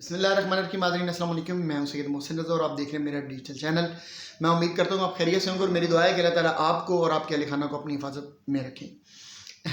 बिस्मिल्लाहिर्रहमानिर्रहीम। नाज़रीन अस्सलाम वालेकुम, मैं हूं सैयद मोहसिन रज़ा और आप देख रहे हैं मेरा डिजिटल चैनल। मैं उम्मीद करता हूं आप खैरियत से होंगे और मेरी दुआ है कि अल्लाह ताला आपको और आपके अहल खाना को अपनी हिफाजत में रखें।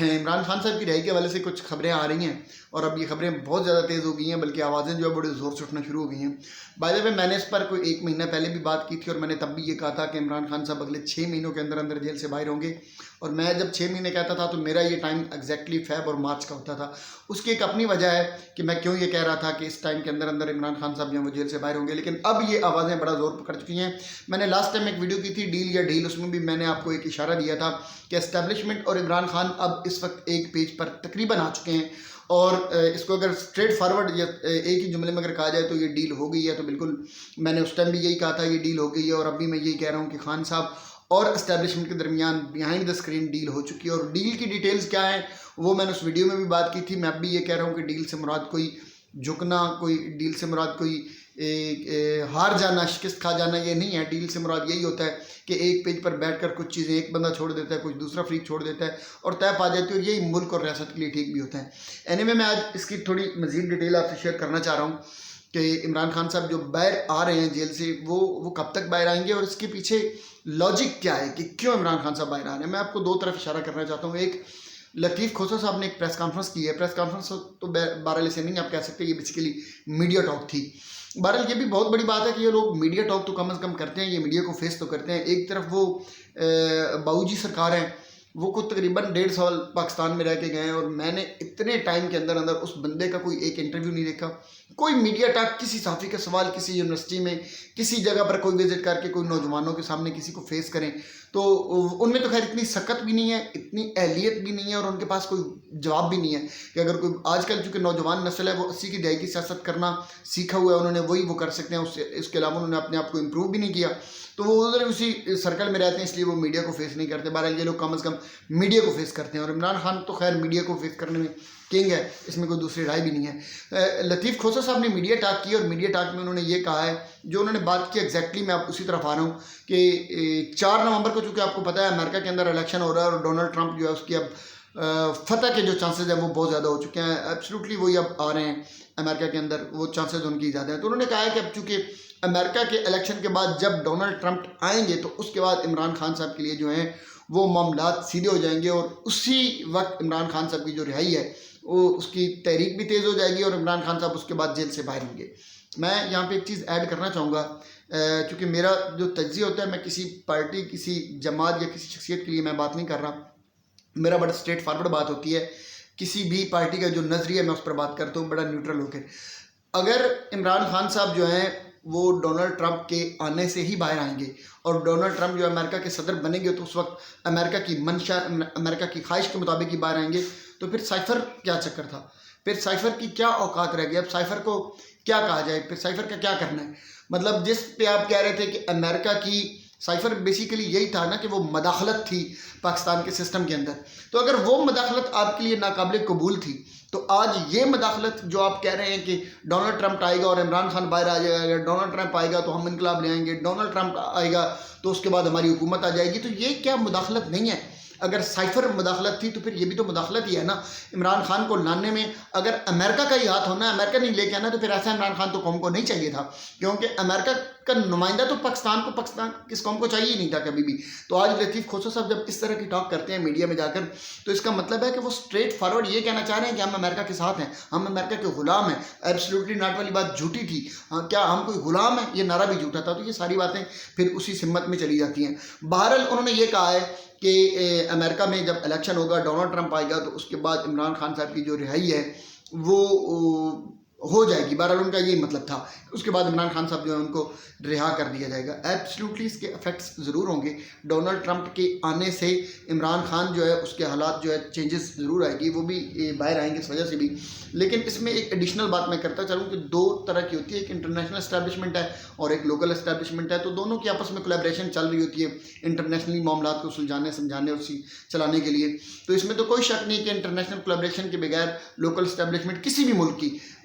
इमरान खान साहब की रिहाई के हवाले से कुछ खबरें आ रही हैं और अब ये खबरें बहुत ज़्यादा तेज़ हो गई हैं, बल्कि आवाज़ें जो है बड़े ज़ोर से उठना शुरू हो गई हैं। बाय द वे, मैंने इस पर कोई 1 महीना पहले भी बात की थी और मैंने तब भी ये कहा था कि इमरान खान साहब अगले 6 महीनों के अंदर अंदर जेल से बाहर होंगे। और मैं जब 6 महीने कहता था तो मेरा ये टाइम एग्जैक्टली फ़ेब और मार्च का होता था। उसकी एक अपनी वजह है कि मैं क्यों ये कह रहा था कि इस टाइम के अंदर अंदर इमरान खान साहब जो हैं वो जेल से बाहर होंगे, लेकिन अब ये आवाज़ें बड़ा ज़ोर पकड़ चुकी हैं। मैंने लास्ट टाइम एक वीडियो की थी डील या ढील, उसमें भी मैंने आपको एक इशारा दिया था कि एस्टेब्लिशमेंट और इमरान खान अब इस वक्त एक पेज पर तकरीबन आ चुके हैं। और इसको अगर स्ट्रेट फॉरवर्ड या एक ही जुमले में अगर कहा जाए तो ये डील हो गई है। तो बिल्कुल मैंने उस टाइम भी यही कहा था, ये डील हो गई है। और अभी मैं यही कह रहा हूँ कि खान साहब और एस्टेब्लिशमेंट के दरमियान बिहाइंड द स्क्रीन डील हो चुकी है। और डील की डिटेल्स क्या है वो मैंने उस वीडियो में भी बात की थी। मैं अब भी ये कह रहा हूँ कि डील से मुराद कोई झुकना, कोई डील से मुराद कोई हार जाना, शिकस्त खा जाना ये नहीं है। डील से मुराद यही होता है कि एक पेज पर बैठकर कुछ चीज़ें एक बंदा छोड़ देता है, कुछ दूसरा फ्रीक छोड़ देता है और तय पा जाती है, और यही मुल्क और रियासत के लिए ठीक भी होता है। एनीवे, मैं आज इसकी थोड़ी मज़ीद डिटेल आपसे शेयर करना चाह रहा हूँ कि इमरान खान साहब जो बाहर आ रहे हैं जेल से वो कब तक बाहर आएंगे और इसके पीछे लॉजिक क्या है कि क्यों इमरान खान साहब बाहर आ रहे हैं। मैं आपको दो तरफ इशारा करना चाहता हूँ। एक, लतीफ़ खोसर साहब ने एक प्रेस कॉन्फ्रेंस की है। प्रेस कॉन्फ्रेंस तो बहरहाल इसे नहीं आप कह सकते, ये बेसिकली मीडिया टॉक थी। बहरहाल ये भी बहुत बड़ी बात है कि ये लोग मीडिया टॉक तो कम से कम करते हैं, ये मीडिया को फेस तो करते हैं। एक तरफ वो बाबूजी सरकार हैं, वो कुछ तकरीबन 1.5 साल पाकिस्तान में रह के गए हैं और मैंने इतने टाइम के अंदर अंदर उस बंदे का कोई एक इंटरव्यू नहीं देखा, कोई मीडिया टॉक, किसी साफ़ी का सवाल किसी यूनिवर्सिटी में किसी जगह पर कोई विजिट करके कोई नौजवानों के सामने किसी को फेस करें तो उनमें तो खैर इतनी सकत भी नहीं है, इतनी अहलियत भी नहीं है और उनके पास कोई जवाब भी नहीं है कि अगर कोई आजकल चूँकि नौजवान नस्ल है वो 80 की दहाई की सियासत करना सीखा हुआ है, उन्होंने वही वो कर सकते हैं। उसके अलावा उन्होंने अपने आप को इम्प्रूव भी नहीं किया, तो वो उधर उसी सर्कल में रहते हैं, इसलिए वो मीडिया को फेस नहीं करते। बहरहाल ये लोग कम से कम मीडिया को फेस करते हैं और इमरान खान तो खैर मीडिया को फेस करने में किंग है, इसमें कोई दूसरी राय भी नहीं है। लतीफ़ खोसर साहब ने मीडिया टॉक की और मीडिया टॉक में उन्होंने ये कहा है, जो उन्होंने बात की एग्जैक्टली मैं आप उसी तरफ आ रहा हूँ कि 4 नवंबर को चूँकि आपको पता है अमेरिका के अंदर इलेक्शन हो रहा है और डोनाल्ड ट्रंप जो है उसकी अब फतह के जो चांसेस हैं वो बहुत ज़्यादा हो चुके हैं। एब्सोल्युटली वही अब आ रहे हैं अमेरिका के अंदर, वो चांसेस उनकी ज़्यादा हैं। तो उन्होंने कहा है कि अब चूँकि अमेरिका के इलेक्शन के बाद जब डोनाल्ड ट्रंप आएंगे तो उसके बाद इमरान खान साहब के लिए जो हैं वो मामलात सीधे हो जाएंगे और उसी वक्त इमरान खान साहब की जो रिहाई है वो उसकी तहरीक भी तेज़ हो जाएगी और इमरान खान साहब उसके बाद जेल से बाहर होंगे। मैं यहाँ पे एक चीज़ ऐड करना चाहूँगा, क्योंकि मेरा जो तज्ज़िया होता है, मैं किसी पार्टी, किसी जमात या किसी शख्सियत के लिए मैं बात नहीं कर रहा, मेरा बड़ा स्ट्रेट फॉरवर्ड बात होती है। किसी भी पार्टी का जो नज़रिया मैं उस पर बात करता हूँ बड़ा न्यूट्रल होकर। अगर इमरान खान साहब जो हैं वो डोनाल्ड ट्रंप के आने से ही बाहर आएंगे और डोनाल्ड ट्रंप जो अमेरिका के सदर बनेंगे तो उस वक्त अमेरिका की मंशा, अमेरिका की ख्वाहिश के मुताबिक ही बाहर आएंगे, तो फिर साइफर क्या चक्कर था, फिर साइफर की क्या औकात रह गई, अब साइफर को क्या कहा जाए, फिर साइफर का क्या करना है। मतलब जिस पे आप कह रहे थे कि अमेरिका की साइफर बेसिकली यही था ना कि वो मदाखलत थी पाकिस्तान के सिस्टम के अंदर, तो अगर वो मदाखलत आपके लिए नाकाबिल कबूल थी तो आज ये मदाखलत जो आप कह रहे हैं कि डोनाल्ड ट्रंप आएगा और इमरान खान बाहर आ जाएगा, डोनाल्ड ट्रंप आएगा तो हम इनकलाब ले आएंगे, डोनाल्ड ट्रंप आएगा तो उसके बाद हमारी हुकूमत आ जाएगी, तो ये क्या मुदाखलत नहीं है? अगर साइफर मुदाखलत थी तो फिर ये भी तो मुदाखलत ही है ना। इमरान खान को लाने में अगर अमेरिका का ही हाथ होना, अमेरिका नहीं लेके आना, तो फिर ऐसा इमरान खान तो कौम को नहीं चाहिए था, क्योंकि अमेरिका का नुमाइंदा तो पाकिस्तान किस कौम को चाहिए ही नहीं था कभी भी। तो आज लतीफ़ खोसर साहब जब इस तरह की टॉक करते हैं मीडिया में जाकर, तो इसका मतलब है कि वो स्ट्रेट फॉरवर्ड ये कहना चाह रहे हैं कि हम अमेरिका के साथ हैं, हम अमेरिका के गुलाम हैं। एब्सोल्युटली नॉट वाली बात झूठी थी। हाँ, क्या हम कोई गुलाम है, ये नारा भी झूठा था। तो ये सारी बातें फिर उसी सिमत में चली जाती हैं। बहरहाल उन्होंने ये कहा है कि अमेरिका में जब इलेक्शन होगा, डोनाल्ड ट्रंप आएगा तो उसके बाद इमरान खान साहब की जो रिहाई है वो हो जाएगी। बहरहाल उनका यही मतलब था, उसके बाद इमरान खान साहब जो है उनको रिहा कर दिया जाएगा। एब्सोल्युटली इसके इफेक्ट्स ज़रूर होंगे। डोनाल्ड ट्रंप के आने से इमरान खान जो है उसके हालात जो है चेंजेस ज़रूर आएगी, वो भी बाहर आएंगे इस वजह से भी। लेकिन इसमें एक एडिशनल बात मैं करता चलूँ कि 2 तरह की होती है, एक इंटरनेशनल एस्टैब्लिशमेंट है और एक लोकल एस्टैब्लिशमेंट है। तो दोनों की आपस में कोलैबोरेशन चल रही होती है इंटरनेशनली मामलात को सुलझाने, समझाने और चलाने के लिए। तो इसमें तो कोई शक नहीं कि इंटरनेशनल कोलैबोरेशन के बगैर लोकल एस्टैब्लिशमेंट किसी भी मुल्क की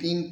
3،